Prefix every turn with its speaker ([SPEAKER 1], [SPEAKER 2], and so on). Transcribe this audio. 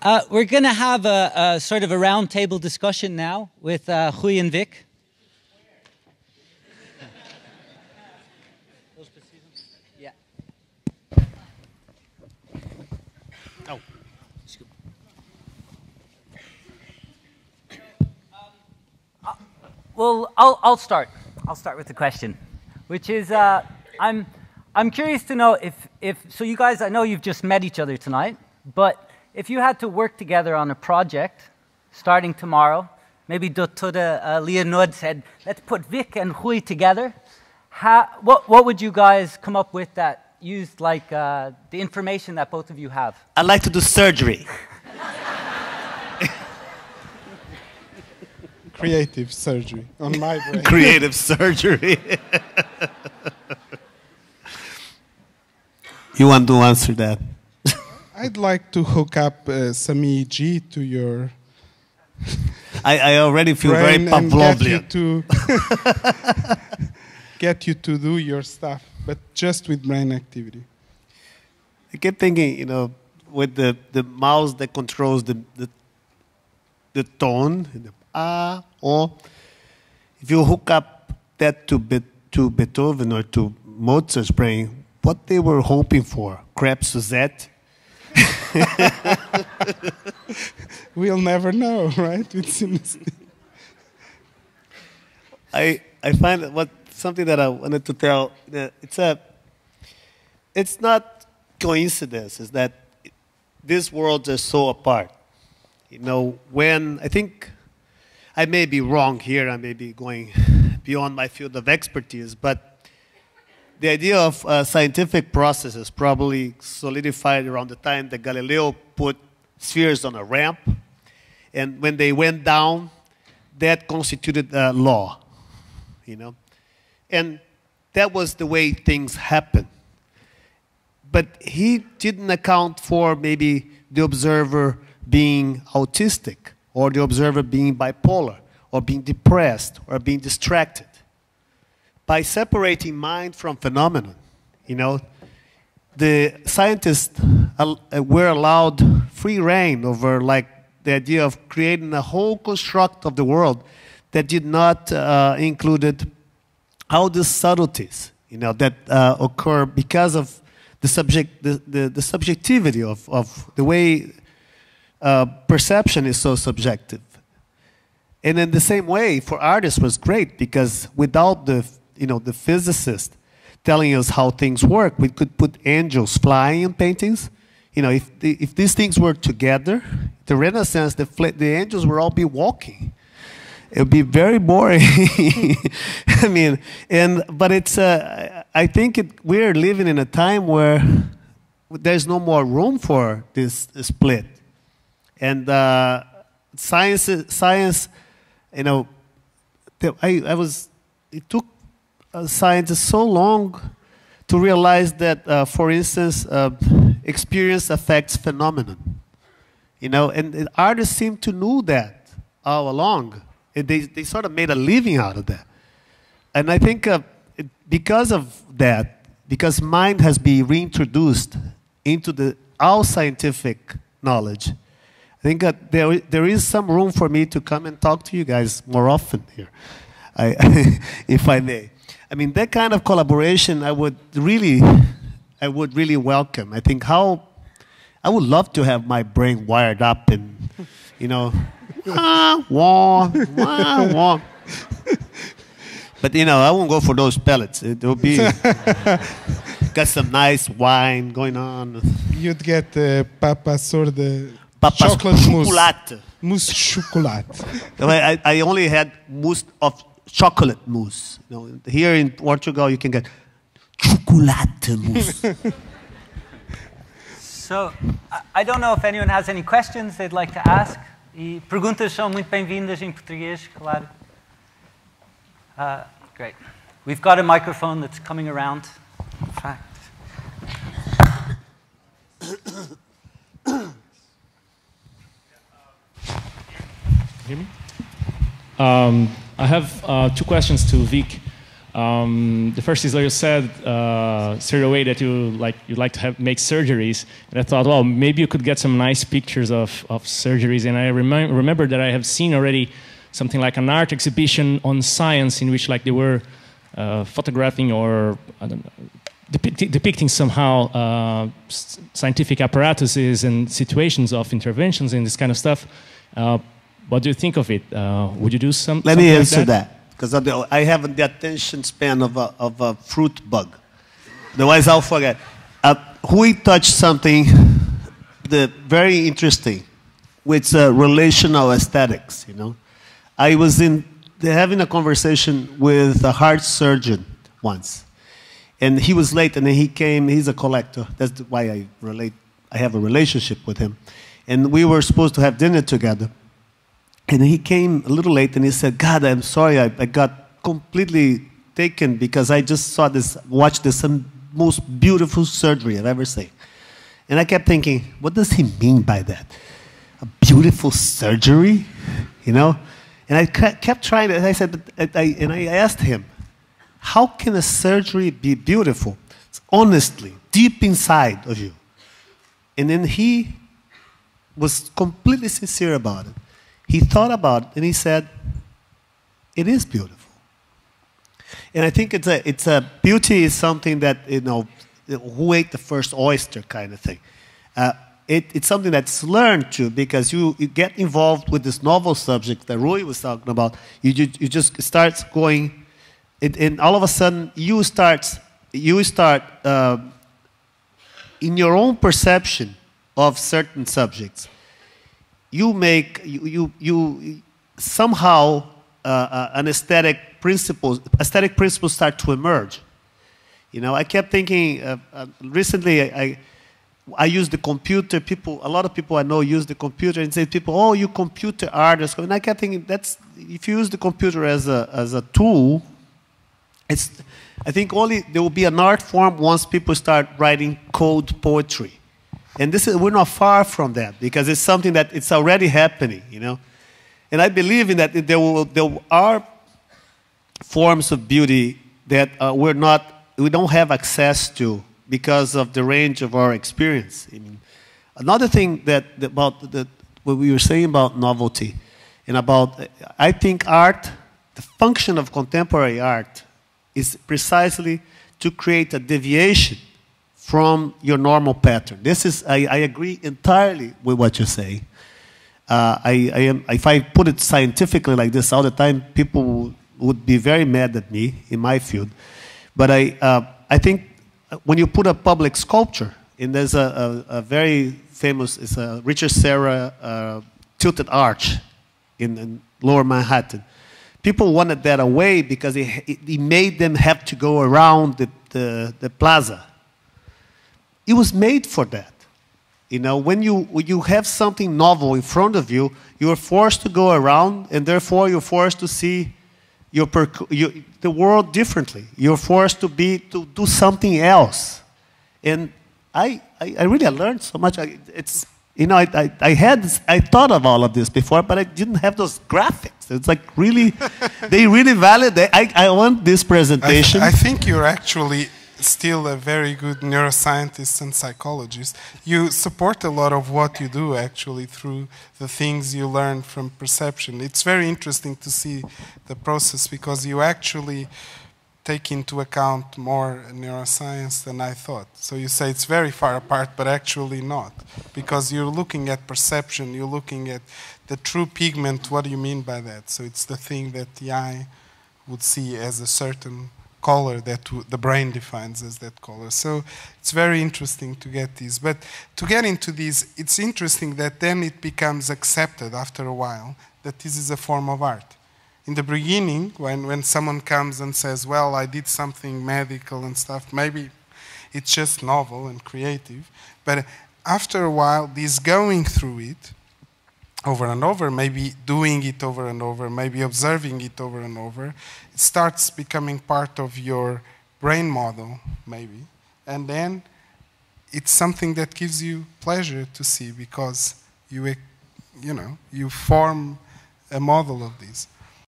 [SPEAKER 1] We're going to have a sort of a round-table discussion now with Rui and Vik. Yeah.
[SPEAKER 2] Oh.
[SPEAKER 1] Well, I'll start. I'll start with the question, which is I'm curious to know if so you guys, I know you've just met each other tonight, but if you had to work together on a project starting tomorrow, maybe Doutora Leonard said, let's put Vik and Rui together, what would you guys come up with that used like the information that both of you have?
[SPEAKER 2] I'd like to do surgery.
[SPEAKER 3] Creative surgery on my brain.
[SPEAKER 2] Creative surgery. You want to answer that?
[SPEAKER 3] I'd like to hook up some EEG to your
[SPEAKER 2] I already feel very Pavlovian.
[SPEAKER 3] Get you to do your stuff, but just with brain activity.
[SPEAKER 2] I kept thinking, you know, with the mouse that controls the tone, the or if you hook up that to Beethoven or to Mozart's brain, what they were hoping for, crepe Suzette.
[SPEAKER 3] We'll never know, right?
[SPEAKER 2] I find that something that I wanted to tell. It's not coincidence. It's that these worlds are so apart. You know, when I think I may be wrong here, I may be going beyond my field of expertise, but the idea of scientific processes probably solidified around the time that Galileo put spheres on a ramp, and when they went down, that constituted law, you know, and that was the way things happened. But he didn't account for maybe the observer being autistic, or the observer being bipolar, or being depressed, or being distracted. By separating mind from phenomenon, you know, the scientists were allowed free rein over like the idea of creating a whole construct of the world that did not included all the subtleties, you know, that occur because of the subjectivity of the way perception is so subjective. And in the same way, for artists was great because without the physicist telling us how things work, we could put angels flying in paintings. You know, if these things were together, the Renaissance, the angels would all be walking. It would be very boring. I mean, but it's. I think we're living in a time where there's no more room for this split, and science. You know, it took scientists so long to realize that, for instance, experience affects phenomenon. You know, and artists seem to know that all along. And they sort of made a living out of that. And I think because of that, because mind has been reintroduced into all scientific knowledge, I think that there is some room for me to come and talk to you guys more often here, if I may. I mean, that kind of collaboration I would really welcome. I think I would love to have my brain wired up and, you know, wah. But, you know, I won't go for those pellets. It will be, got some nice wine going on.
[SPEAKER 3] You'd get Papa Sorda
[SPEAKER 2] chocolate
[SPEAKER 3] mousse. Mousse chocolate.
[SPEAKER 2] I only had mousse of chocolate mousse. You know, here in Portugal, you can get chocolate mousse.
[SPEAKER 1] So, I don't know if anyone has any questions they'd like to ask. E perguntas são muito bem-vindas em português, claro. Great. We've got a microphone that's coming around. In fact.
[SPEAKER 4] Hear me? I have two questions to Vik. The first is, like you said, straight away that you like to make surgeries, and I thought, well, maybe you could get some nice pictures of surgeries. And I remember that I have seen already something like an art exhibition on science in which like they were photographing or I don't know, depicting somehow scientific apparatuses and situations of interventions and this kind of stuff. What do you think of it? Would you do something?
[SPEAKER 2] Let me
[SPEAKER 4] like
[SPEAKER 2] answer that. Because I have the attention span of a fruit bug. Otherwise, I'll forget. Rui touched something very interesting, with relational aesthetics. You know, I was having a conversation with a heart surgeon once, and he was late, and then he came. He's a collector. That's why I have a relationship with him, and we were supposed to have dinner together. And he came a little late, and he said, "God, I'm sorry, I got completely taken because I just watched this most beautiful surgery I've ever seen." And I kept thinking, what does he mean by that? A beautiful surgery, you know? And I kept trying to. I said, I asked him, how can a surgery be beautiful? It's honestly, deep inside of you. And then he was completely sincere about it. He thought about it, and he said, it is beautiful. And I think it's a beauty is something that, you know, who ate the first oyster kind of thing. It's something that's learned too, because you get involved with this novel subject that Rui was talking about. You just start going, and all of a sudden you start in your own perception of certain subjects. You somehow an aesthetic principles start to emerge. You know, I kept thinking recently. I use the computer. A lot of people I know use the computer and say, "People, oh, you computer artists." And I kept thinking, if you use the computer as a tool, I think only there will be an art form once people start writing code poetry. And we're not far from that, because it's something that it's already happening, you know. And I believe in that there are forms of beauty that we don't have access to because of the range of our experience. I mean, another thing about what we were saying about novelty, and I think art, the function of contemporary art, is precisely to create a deviation from your normal pattern. I agree entirely with what you say. If I put it scientifically like this all the time, people would be very mad at me in my field. But I think when you put a public sculpture, and there's a very famous, it's a Richard Serra tilted arch in Lower Manhattan. People wanted that away because it made them have to go around the plaza. It was made for that. You know, when you have something novel in front of you, you are forced to go around, and therefore you're forced to see the world differently. You're forced to do something else. And I really learned so much. I thought of all of this before, but I didn't have those graphics. It's like really, they really validate. I want this presentation.
[SPEAKER 3] I think you're actually still a very good neuroscientist and psychologist. You support a lot of what you do actually through the things you learn from perception. It's very interesting to see the process, because you actually take into account more neuroscience than I thought. So you say it's very far apart, but actually not, because you're looking at perception, you're looking at the true pigment. What do you mean by that? So it's the thing that the eye would see as a certain color that the brain defines as that color. So it's very interesting to get these. But to get into these, it's interesting that then it becomes accepted after a while that this is a form of art. In the beginning, when someone comes and says, well, I did something medical and stuff, maybe it's just novel and creative. But after a while, this going through it over and over, maybe doing it over and over, maybe observing it over and over, it starts becoming part of your brain model, maybe. And then it's something that gives you pleasure to see, because you form a model of this.